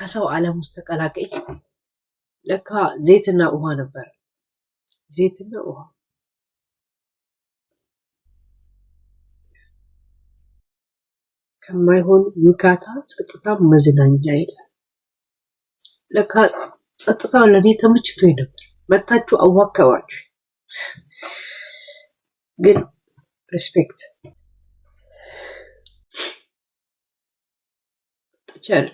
ከሰው ዓለም ውስጥ ተቀላቀኝ። ለካ ዘይትና ውሃ ነበር። ዘይትና ውሃ ከማይሆን ውካታ ጸጥታ መዝናኛ ይላል። ለካ ጸጥታ ለኔ ተመችቶኝ ነበር። መታችሁ አዋከባችሁ። ግን ሪስፔክት ጥቻል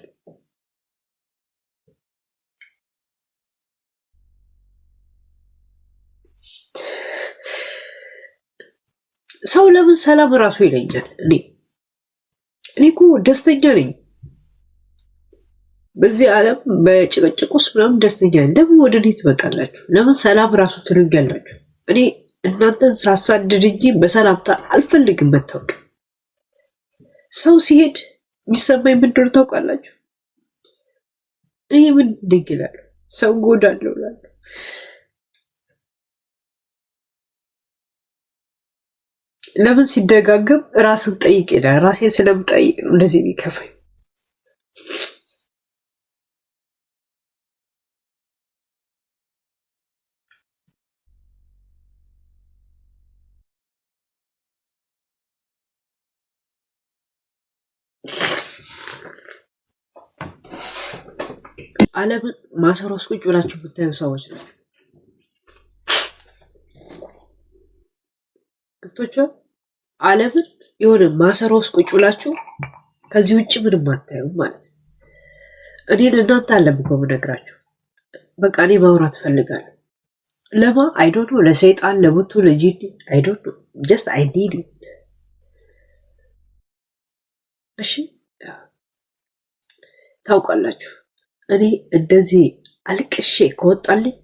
ሰው ለምን ሰላም ራሱ ይለኛል? እኔ እኮ ደስተኛ ነኝ በዚህ ዓለም በጭቅጭቅ ውስጥ ምናምን ደስተኛ ነኝ። ለምን ወደ እኔ ትመጣላችሁ? ለምን ሰላም ራሱ ትሉኛላችሁ? እኔ እናንተን ሳሳድድ እንጂ በሰላምታ አልፈልግም መታወቅ። ሰው ሲሄድ የሚሰማኝ ምንድነው ታውቃላችሁ? እኔ ምን ድግላለሁ? ሰው ጎዳለሁ እላለሁ። ለምን ሲደጋገም ራስን ጠይቅ ይላል። ራሴን ስለምጠይቅ ነው እንደዚህ የሚከፋኝ። ዓለምን ማሰሮ ውስጥ ቁጭ ብላችሁ ብታዩ ሰዎች ነው ገብቶቻል። ዓለምን የሆነ ማሰሮ ውስጥ ቁጭ ብላችሁ ከዚህ ውጭ ምንም አታዩም ማለት ነው። እኔ ለእናንተ አለም እኮ የምነግራችሁ። በቃ እኔ ማውራት ፈልጋለሁ። ለማ አይ ዶንት ኖ፣ ለሰይጣን ለቡቱ ለጂኒ አይ ዶንት ኖ፣ ጀስት አይ ኒድ ኢት። እሺ ታውቃላችሁ፣ እኔ እንደዚህ አልቅሼ ከወጣልኝ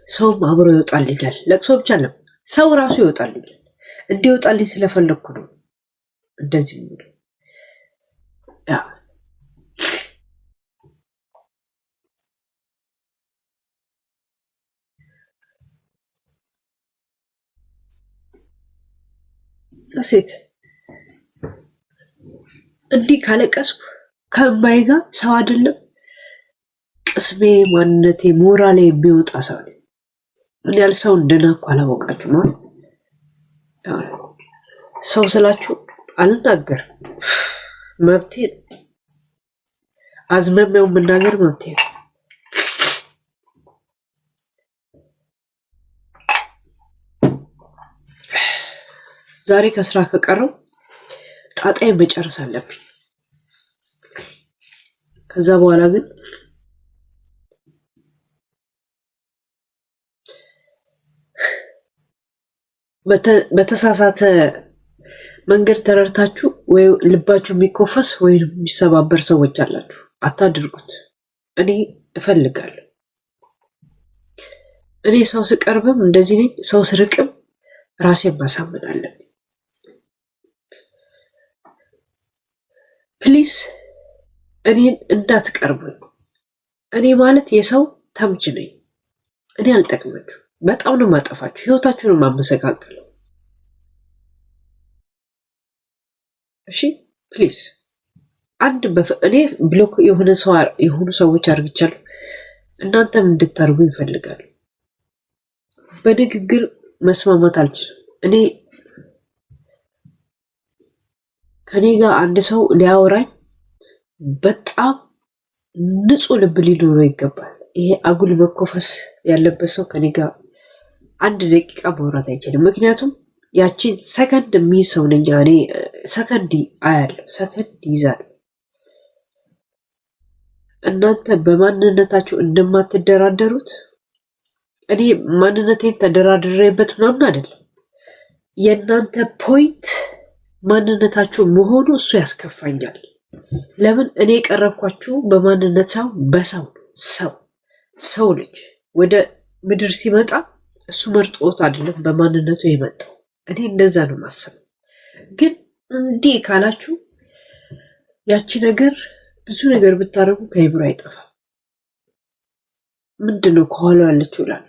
ሰውም አብሮ ይወጣልኛል። ለቅሶ ብቻ አለም ሰው ራሱ ይወጣልኛል። እንዲወጣልኝ ስለፈለግኩ ነው እንደዚህ የሚለው። ሴት እንዲህ ካለቀስኩ ከእምባዬ ጋር ሰው አይደለም ቅስሜ፣ ማንነቴ፣ ሞራሌ የሚወጣ ሰው ነኝ። ምን ያህል ሰው እንደናኩ አላወቃችሁ ማለት ሰው ስላችሁ አልናገር፣ መብቴ ነው። አዝመሚያው መናገር መብቴ ነው። ዛሬ ከስራ ከቀረው ጣጣዬን መጨረስ አለብኝ። ከዛ በኋላ ግን በተሳሳተ መንገድ ተረድታችሁ ወይ ልባችሁ የሚኮፈስ ወይ የሚሰባበር ሰዎች አላችሁ። አታድርጉት። እኔ እፈልጋለሁ። እኔ ሰው ስቀርብም እንደዚህ ነኝ። ሰው ስርቅም ራሴን ማሳመን አለብኝ። ፕሊዝ እኔን እንዳትቀርቡኝ። እኔ ማለት የሰው ተምች ነኝ። እኔ አልጠቅማችሁ፣ በጣም ነው ማጠፋችሁ፣ ህይወታችሁን ማመሰቃቀለው። እሺ ፕሊዝ አንድ እኔ ብሎክ የሆኑ ሰዎች አርግቻለሁ። እናንተም እንድታርጉ ይፈልጋሉ። በንግግር መስማማት አልችልም። እኔ ከኔ ጋር አንድ ሰው ሊያወራኝ በጣም ንጹህ ልብ ሊኖረው ይገባል። ይሄ አጉል መኮፈስ ያለበት ሰው ከኔ ጋር አንድ ደቂቃ ማውራት አይችልም። ምክንያቱም ያቺን ሰከንድ የሚይዝ ሰው ነኝ እኔ። ሰከንድ አያለሁ፣ ሰከንድ ይዛል። እናንተ በማንነታችሁ እንደማትደራደሩት እኔ ማንነቴን ተደራድሬበት ምናምን አይደለም። የእናንተ ፖይንት ማንነታችሁ መሆኑ እሱ ያስከፋኛል። ለምን እኔ የቀረብኳችሁ በማንነት ሳይሆን በሰው ነው። ሰው ልጅ ወደ ምድር ሲመጣ እሱ መርጦት አይደለም በማንነቱ የመጣው። እኔ እንደዛ ነው ማሰብ። ግን እንዲህ ካላችሁ ያቺ ነገር ብዙ ነገር ብታረጉ ከይብራ አይጠፋም። ምንድነው ከኋላው ያለችው እላለሁ።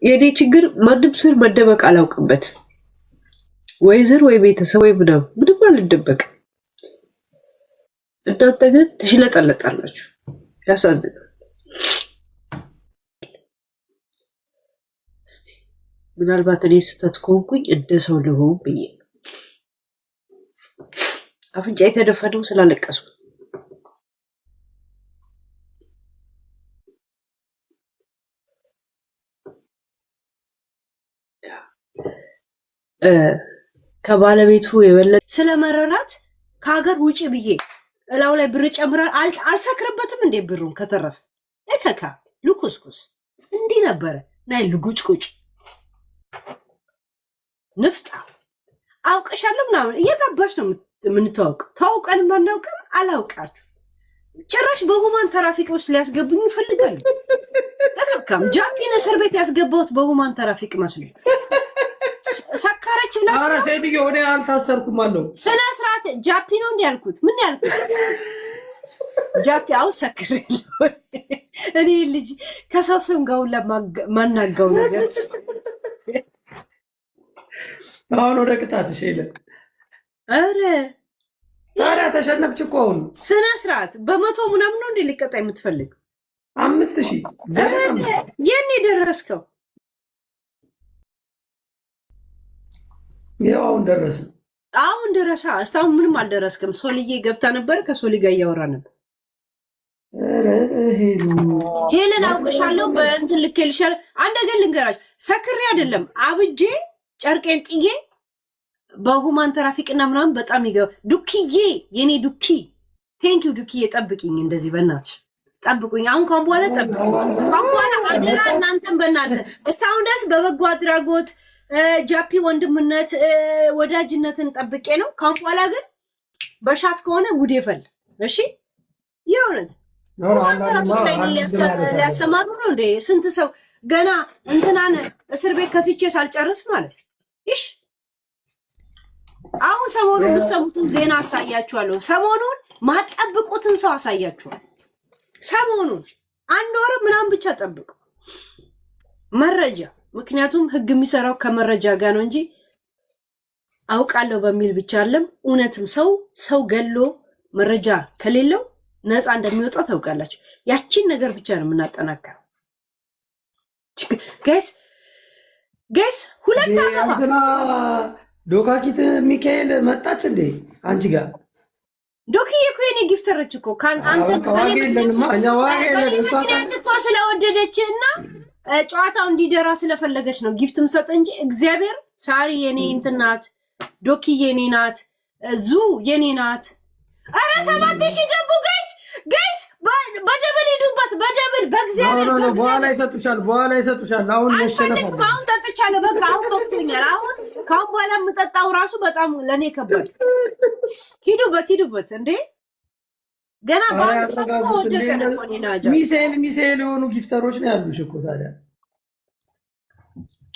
የኔ ችግር ማንም ስር መደበቅ አላውቅበትም። ወይ ዘር ወይ ቤተሰብ ወይ ምንም አልደበቅም። እናንተ ግን ትሽለጠለጣላችሁ። ያሳዝናል። እስቲ ምናልባት እኔ ስህተት ከሆንኩኝ እንደ ሰው ልሆን ብዬ አፍንጫ የተደፈነው ስላለቀስኩ ከባለቤቱ የበለጠ ስለመረራት ከሀገር ውጪ ብዬ እላው ላይ ብር ጨምራል። አልሰክርበትም እንዴ ብሩን ከተረፈ ለከካ ልኩስኩስ እንዲህ ነበረ ናይ ልጉጭቁጭ ንፍጣ አውቀሻለሁ ምናምን እየጋባሽ ነው የምንተዋወቅ። ተዋውቀን ማናውቅም አላውቃችሁ ጭራሽ በሁማን ትራፊክ ውስጥ ሊያስገቡኝ ይፈልጋሉ። ለከካም ጃፒን እስር ቤት ያስገባሁት በሁማን ትራፊክ መስሎ ሰካረች ብላ አረ ተይኝ ወደ አልታሰርኩም አለው። ስነ ስርዓት ጃፒ ነው እንዴ ያልኩት? ምን ያልኩት? ጃፒ አው ሰክሬለሁ እኔ ልጅ ከሰብሰም ጋር ለማናጋው ነገር አሁን ወደ ቅጣትሽ ሄለ። አረ ታዲያ ተሸነፍች እኮ አሁን ስነ ስርዓት በመቶ ምናምን ነው እንዴ ሊቀጣ የምትፈልግ? 5000 የኔ ደረስከው? ይኸው አሁን ደረሰ። አሁን ደረሳ። እስካሁን ምንም አልደረስክም። ሶልዬ ገብታ ነበር፣ ከሶሊ ጋር እያወራ ነበር። ሄለን አውቅሻለሁ በእንትን ልኬልሻለሁ። አንድ ነገር ልንገራችሁ፣ ሰክሬ አይደለም አብጄ ጨርቄን ጥዬ በሁማን ትራፊክና ምናምን በጣም ዱክዬ የኔ ዱኪ ቴንኪው ዱክዬ፣ ጠብቂኝ እንደዚህ በእናትሽ ጠብቁኝ። አሁን ካሁን በኋላ ጠብቁኝ። ካሁን በኋላ አደራ እናንተን በእናትህ እስካሁን ድረስ በበጎ አድራጎት ጃፒ ወንድምነት ወዳጅነትን ጠብቄ ነው። ካሁን በኋላ ግን በሻት ከሆነ ጉድ ይፈል። እሺ የእውነት ሊያሰማሩ ነው እንዴ? ስንት ሰው ገና እንትናን እስር ቤት ከትቼ ሳልጨርስ ማለት ይሽ። አሁን ሰሞኑን የምትሰሙትን ዜና አሳያችኋለሁ። ሰሞኑን ማጠብቁትን ሰው አሳያችኋለሁ። ሰሞኑን አንድ ወር ምናምን ብቻ ጠብቁ መረጃ። ምክንያቱም ህግ የሚሰራው ከመረጃ ጋር ነው እንጂ አውቃለሁ በሚል ብቻ አለም። እውነትም ሰው ገሎ መረጃ ከሌለው ነፃ እንደሚወጣ ታውቃላችሁ። ያቺን ነገር ብቻ ነው የምናጠናከረው። ጋይስ ሁለት አበባ ዶካኪት ሚካኤል መጣች እንዴ አንቺ ጋር? ዶክዬ እኮ የኔ ጊፍተሮች እኮ እኮ ስለወደደች እና ጨዋታው እንዲደራ ስለፈለገች ነው ጊፍት ምሰጥ እንጂ እግዚአብሔር ሳሪ የኔ እንትን ናት፣ ዶክዬ የኔ ናት፣ ዙ የኔ ናት። አረ 7000 ገቡ ጋይስ በደብል ሄዱበት፣ በደብል በእግዚአብሔር በኋላ ይሰጡሻል። አሁን መሸነፍ አሁን ጠጥቻለሁ። በቃ አሁን በቅቶኛል። አሁን ካሁን በኋላ የምጠጣው ራሱ በጣም ለኔ ከበደ። ሂዱበት እንዴ ገና ሚሳኤል የሆኑ ጊፍተሮች ነው ያሉሽ እኮ። ታዲያ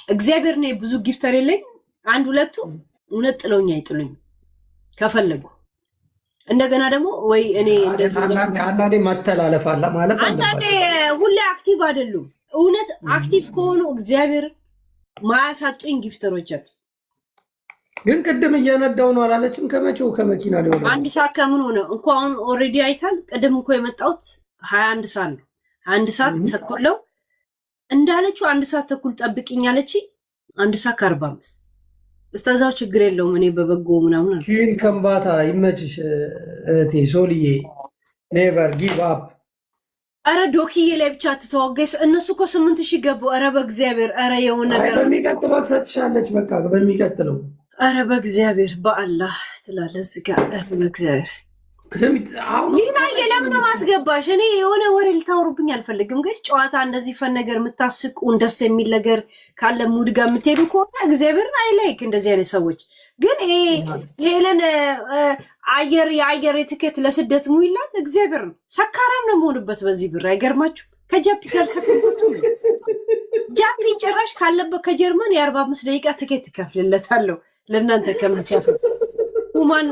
እግዚአብሔር ነው ብዙ ጊፍተር የለኝ። አንድ ሁለቱ እውነት ጥለውኝ አይጥሉኝ ከፈለጉ። እንደገና ደግሞ ወይ እኔ እንደዚህ አንዳንዴ ማተላለፍ አለ ማለት አለበት። አንዳንዴ ሁሌ አክቲቭ አይደሉም። እውነት አክቲቭ ከሆኑ እግዚአብሔር ማያሳጡኝ ጊፍተሮች አሉ። ግን ቅድም እየነዳው ነው አላለችም? ከመቼው ከመኪና ሊሆን አንድ ሰዓት ከምን ሆነ እንኳ አሁን ኦልሬዲ አይታል። ቅድም እኮ የመጣሁት 21 ሰዓት ነው። 21 ሰዓት ተኩለው እንዳለችው 1 ሰዓት ተኩል ጠብቂኝ አለች። 1 ሰዓት ከ45 እስከዛው ችግር የለውም። እኔ በበጎ ምናምን ኪን ከምባታ ይመችሽ እህቴ ሶልዬ። ኔቨር ጊቭ አፕ። አረ ዶክዬ ላይ ብቻ ተተዋገስ። እነሱ እኮ 8000 ገቡ። አረ በእግዚአብሔር አረ የሆነ ነገር በሚቀጥለው ትሰጥሻለች። በቃ በሚቀጥለው አረ በእግዚአብሔር በአላህ ትላለህ ስጋ። አረ በእግዚአብሔር ይህና የለምን ማስገባሽ? እኔ የሆነ ወሬ ልታወሩብኝ አልፈልግም። ግን ጨዋታ እንደዚህ ፈን ነገር የምታስቁን ደስ የሚል ነገር ካለ ሙድ ጋር የምትሄዱ ከሆነ እግዚአብሔርን አይላይክ እንደዚህ አይነት ሰዎች። ግን ሄለን የአየር የትኬት ለስደት ሙይላት እግዚአብሔር ነው። ሰካራም ነው የምሆንበት በዚህ ብር። አይገርማችሁ? ከጃፒ ጋር ሰክበት ጃፒን ጭራሽ ካለበት ከጀርመን የ45 ደቂቃ ትኬት ትከፍልለታለሁ ለእናንተ ከምትከፍል ሁማን